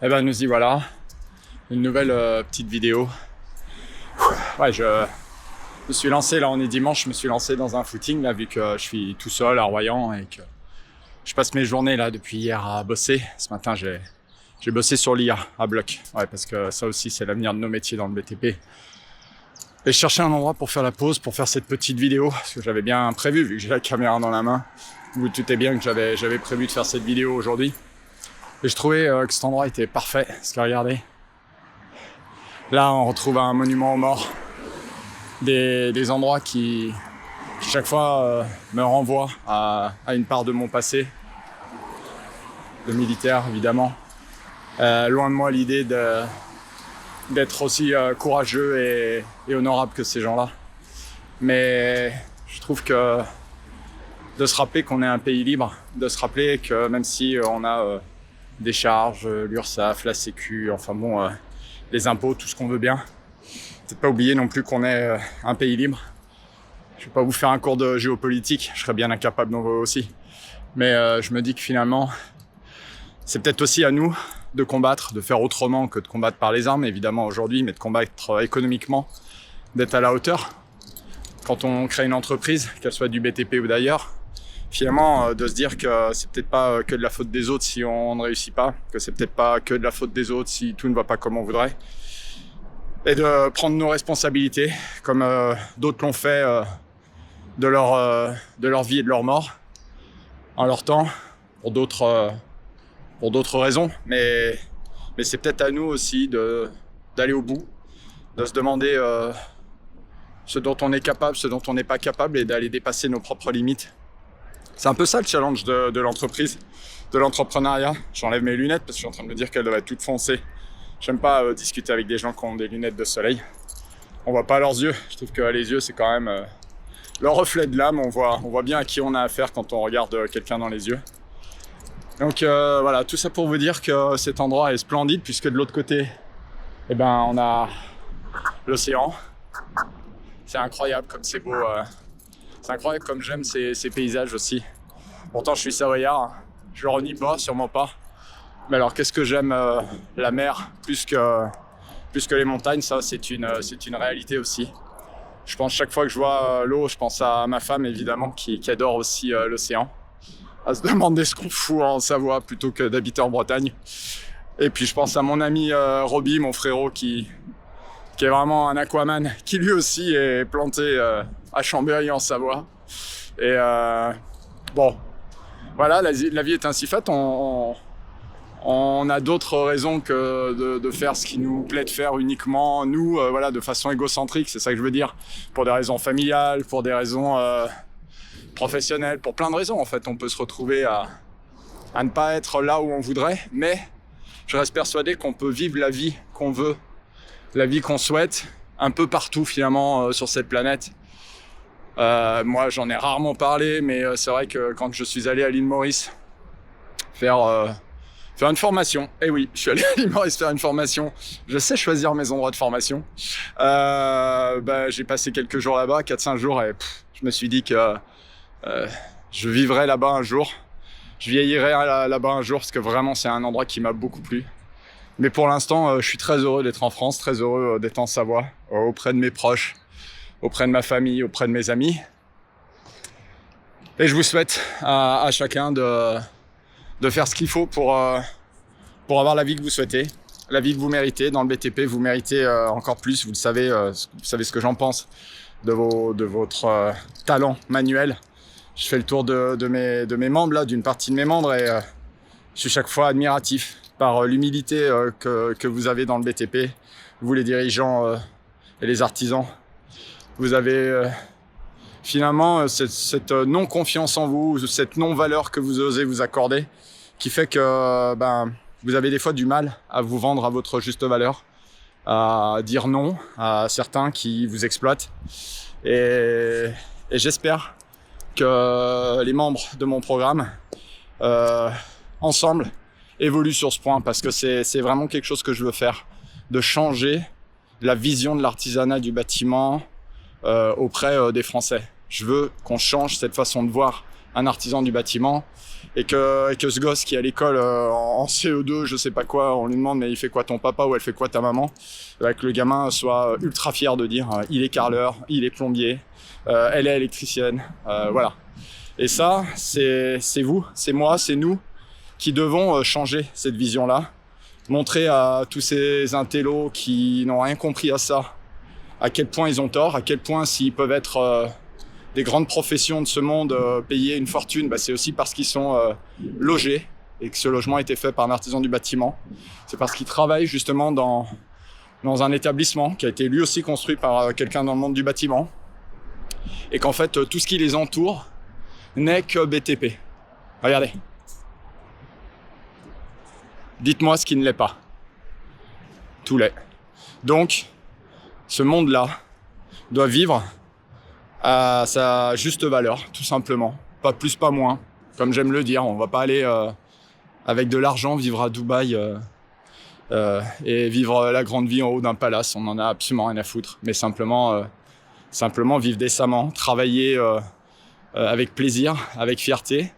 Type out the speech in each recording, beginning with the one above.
Eh ben nous y voilà, une nouvelle petite vidéo. Ouais, je me suis lancé, là on est dimanche, je me suis lancé dans un footing là vu que je suis tout seul à Royan et que je passe mes journées là depuis hier à bosser. Ce matin j'ai bossé sur l'IA à bloc, ouais, parce que ça aussi c'est l'avenir de nos métiers dans le BTP. Et je cherchais un endroit pour faire la pause, pour faire cette petite vidéo, parce que j'avais bien prévu, vu que j'ai la caméra dans la main. Vous doutez bien que j'avais prévu de faire cette vidéo aujourd'hui. Et je trouvais que cet endroit était parfait, parce que regardez, là on retrouve un monument aux morts, des endroits qui chaque fois me renvoient à une part de mon passé, de militaire évidemment. Loin de moi l'idée d'être aussi courageux et honorable que ces gens-là. Mais je trouve que de se rappeler qu'on est un pays libre, de se rappeler que même si on a des charges, l'URSSAF, la Sécu, enfin bon, les impôts, tout ce qu'on veut bien. Peut-être pas oublier non plus qu'on est un pays libre. Je vais pas vous faire un cours de géopolitique, je serais bien incapable d'en voir aussi. Mais je me dis que finalement, c'est peut-être aussi à nous de combattre, de faire autrement que de combattre par les armes, évidemment aujourd'hui, mais de combattre économiquement, d'être à la hauteur. Quand on crée une entreprise, qu'elle soit du BTP ou d'ailleurs, finalement, de se dire que c'est peut-être pas que de la faute des autres si on ne réussit pas, que c'est peut-être pas que de la faute des autres si tout ne va pas comme on voudrait, et de prendre nos responsabilités, comme d'autres l'ont fait de leur vie et de leur mort, en leur temps, pour d'autres raisons, mais c'est peut-être à nous aussi d'aller au bout, de se demander ce dont on est capable, ce dont on n'est pas capable, et d'aller dépasser nos propres limites. C'est un peu ça le challenge de l'entreprise, de l'entrepreneuriat. J'enlève mes lunettes parce que je suis en train de me dire qu'elles doivent être toutes foncées. J'aime pas discuter avec des gens qui ont des lunettes de soleil. On voit pas leurs yeux. Je trouve que les yeux, c'est quand même le reflet de l'âme. On voit bien à qui on a affaire quand on regarde quelqu'un dans les yeux. Donc voilà, tout ça pour vous dire que cet endroit est splendide, puisque de l'autre côté, eh ben, on a l'océan. C'est incroyable comme c'est beau. C'est incroyable comme j'aime ces paysages aussi. Pourtant, je suis savoyard, je le renie pas, sûrement pas. Mais alors, qu'est-ce que j'aime la mer plus que les montagnes, ça, c'est une réalité aussi. Je pense chaque fois que je vois l'eau, je pense à ma femme, évidemment, qui adore aussi l'océan. À se demander ce qu'on fout en Savoie plutôt que d'habiter en Bretagne. Et puis, je pense à mon ami Roby, mon frérot, qui est vraiment un aquaman, qui lui aussi est planté à Chambéry en Savoie. Et bon, voilà, la vie est ainsi faite. On a d'autres raisons que de faire ce qui nous plaît de faire uniquement, nous, voilà, de façon égocentrique, c'est ça que je veux dire. Pour des raisons familiales, pour des raisons professionnelles, pour plein de raisons en fait. On peut se retrouver à ne pas être là où on voudrait, mais je reste persuadé qu'on peut vivre la vie qu'on veut, la vie qu'on souhaite, un peu partout finalement sur cette planète. Moi j'en ai rarement parlé, mais c'est vrai que quand je suis allé à l'île Maurice faire une formation, et oui, je suis allé à l'île Maurice faire une formation, je sais choisir mes endroits de formation, j'ai passé quelques jours là-bas, 4-5 jours, et je me suis dit que je vivrais là-bas un jour, je vieillirais là-bas un jour, parce que vraiment c'est un endroit qui m'a beaucoup plu. Mais pour l'instant, je suis très heureux d'être en France, très heureux d'être en Savoie, auprès de mes proches, auprès de ma famille, auprès de mes amis. Et je vous souhaite à chacun de faire ce qu'il faut pour avoir la vie que vous souhaitez, la vie que vous méritez. Dans le BTP, vous méritez encore plus, vous le savez, vous savez ce que j'en pense de votre talent manuel. Je fais le tour de mes membres, là, d'une partie de mes membres, et je suis chaque fois admiratif par l'humilité que vous avez dans le BTP, vous les dirigeants et les artisans. Vous avez finalement cette non-confiance en vous, cette non-valeur que vous osez vous accorder, qui fait que vous avez des fois du mal à vous vendre à votre juste valeur, à dire non à certains qui vous exploitent. Et j'espère que les membres de mon programme, ensemble, évoluent sur ce point, parce que c'est vraiment quelque chose que je veux faire, de changer la vision de l'artisanat du bâtiment auprès des Français. Je veux qu'on change cette façon de voir un artisan du bâtiment et que ce gosse qui est à l'école en CE2, je sais pas quoi, on lui demande mais il fait quoi ton papa ou elle fait quoi ta maman, que le gamin soit ultra fier de dire il est carreleur, il est plombier, elle est électricienne, voilà. Et ça, c'est vous, c'est moi, c'est nous qui devons changer cette vision-là, montrer à tous ces intellos qui n'ont rien compris à ça, à quel point ils ont tort, à quel point s'ils peuvent être des grandes professions de ce monde payer une fortune, c'est aussi parce qu'ils sont logés et que ce logement a été fait par un artisan du bâtiment. C'est parce qu'ils travaillent justement dans un établissement qui a été lui aussi construit par quelqu'un dans le monde du bâtiment et qu'en fait tout ce qui les entoure n'est que BTP. Regardez. Dites-moi ce qui ne l'est pas. Tout l'est. Donc, ce monde-là doit vivre à sa juste valeur, tout simplement. Pas plus, pas moins. Comme j'aime le dire, on va pas aller avec de l'argent vivre à Dubaï et vivre la grande vie en haut d'un palace. On en a absolument rien à foutre. Mais simplement vivre décemment, travailler avec plaisir, avec fierté.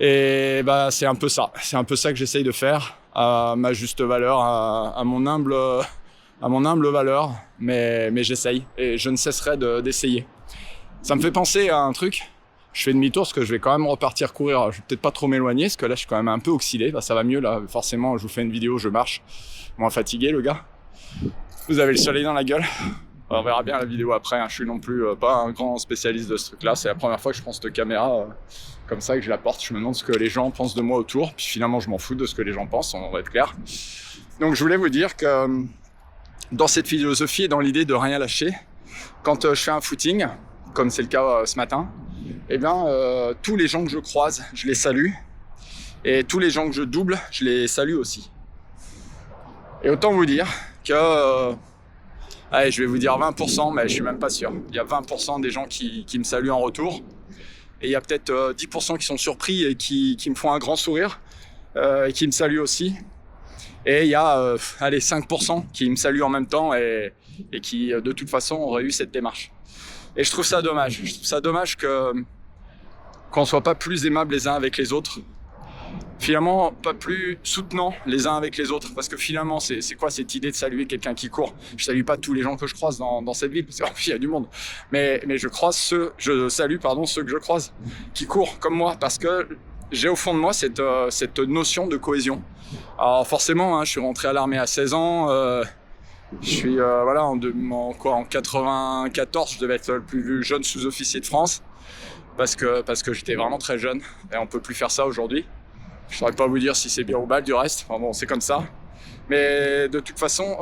Et c'est un peu ça. C'est un peu ça que j'essaye de faire à ma juste valeur, à mon humble valeur, mais j'essaye et je ne cesserai d'essayer. Ça me fait penser à un truc. Je fais demi-tour parce que je vais quand même repartir courir. Je vais peut-être pas trop m'éloigner parce que là je suis quand même un peu oxydé. Ça va mieux là. Forcément, je vous fais une vidéo, je marche. Moins fatigué le gars. Vous avez le soleil dans la gueule. On verra bien la vidéo après. Je suis non plus pas un grand spécialiste de ce truc-là. C'est la première fois que je prends cette caméra comme ça et que je la porte. Je me demande ce que les gens pensent de moi autour. Puis finalement, je m'en fous de ce que les gens pensent. On va être clair. Donc je voulais vous dire que dans cette philosophie et dans l'idée de rien lâcher, quand je fais un footing, comme c'est le cas ce matin, tous les gens que je croise, je les salue. Et tous les gens que je double, je les salue aussi. Et autant vous dire que... allez, je vais vous dire 20%, mais je suis même pas sûr. Il y a 20% des gens qui me saluent en retour. Et il y a peut-être 10% qui sont surpris et qui me font un grand sourire et qui me saluent aussi. Et il y a 5% qui me saluent en même temps et qui, de toute façon, auraient eu cette démarche. Et je trouve ça dommage. Je trouve ça dommage qu'on ne soit pas plus aimables les uns avec les autres. Finalement, pas plus soutenants les uns avec les autres. Parce que finalement, c'est quoi cette idée de saluer quelqu'un qui court? Je salue pas tous les gens que je croise dans cette ville, parce qu'il y a du monde. Mais je salue ceux que je croise, qui courent comme moi. Parce que j'ai au fond de moi cette notion de cohésion. Alors forcément, je suis rentré à l'armée à 16 ans. Je suis en 94, je devais être le plus jeune sous-officier de France. Parce que j'étais vraiment très jeune. Et on peut plus faire ça aujourd'hui. Je ne saurais pas vous dire si c'est bien ou mal du reste. Enfin bon, c'est comme ça. Mais de toute façon,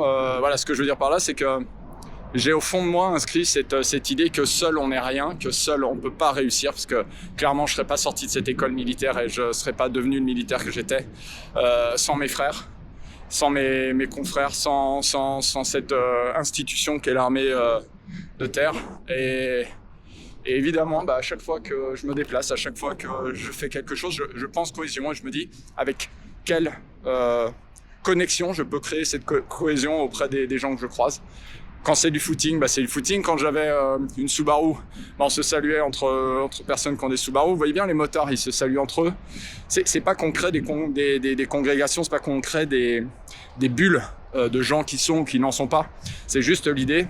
ce que je veux dire par là, c'est que j'ai au fond de moi inscrit cette idée que seul on n'est rien, que seul on ne peut pas réussir, parce que clairement je ne serais pas sorti de cette école militaire et je ne serais pas devenu le militaire que j'étais sans mes frères, sans mes confrères, sans cette institution qu'est l'armée de terre. Et évidemment, à chaque fois que je me déplace, à chaque fois que je fais quelque chose, je pense cohésion et je me dis avec quelle connexion je peux créer cette cohésion auprès des gens que je croise. Quand c'est du footing, c'est du footing. Quand j'avais une Subaru, on se saluait entre personnes qui ont des Subaru. Vous voyez bien, les motards, ils se saluent entre eux. C'est pas qu'on crée des congrégations, c'est pas qu'on crée des bulles de gens qui sont ou qui n'en sont pas. C'est juste l'idée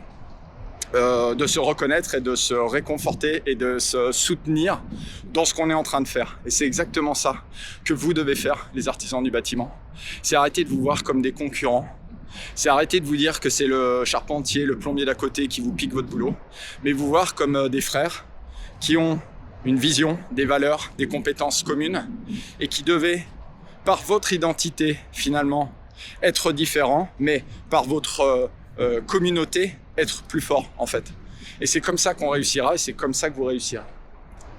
de se reconnaître et de se réconforter et de se soutenir dans ce qu'on est en train de faire. Et c'est exactement ça que vous devez faire, les artisans du bâtiment. C'est arrêter de vous voir comme des concurrents. C'est arrêter de vous dire que c'est le charpentier, le plombier d'à côté qui vous pique votre boulot, mais vous voir comme des frères qui ont une vision, des valeurs, des compétences communes et qui devaient, par votre identité finalement, être différents, mais par votre communauté, être plus fort en fait. Et c'est comme ça qu'on réussira et c'est comme ça que vous réussirez.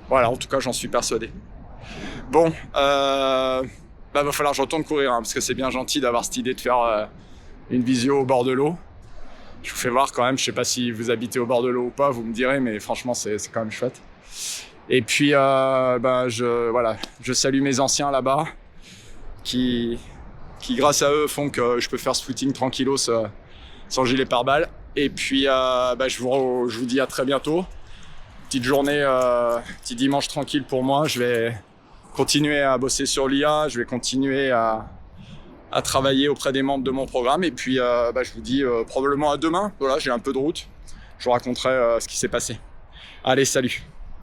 Voilà, en tout cas j'en suis persuadé. Bon, va falloir que je retourne courir parce que c'est bien gentil d'avoir cette idée de faire une visio au bord de l'eau. Je vous fais voir quand même, je sais pas si vous habitez au bord de l'eau ou pas, vous me direz, mais franchement c'est quand même chouette. Et puis je salue mes anciens là-bas qui grâce à eux font que je peux faire ce footing tranquillos sans gilet pare-balles. Et puis je vous dis à très bientôt. Petite journée, petit dimanche tranquille pour moi. Je vais continuer à bosser sur l'IA, je vais continuer à travailler auprès des membres de mon programme. Et puis, je vous dis probablement à demain. Voilà, j'ai un peu de route. Je vous raconterai ce qui s'est passé. Allez, salut!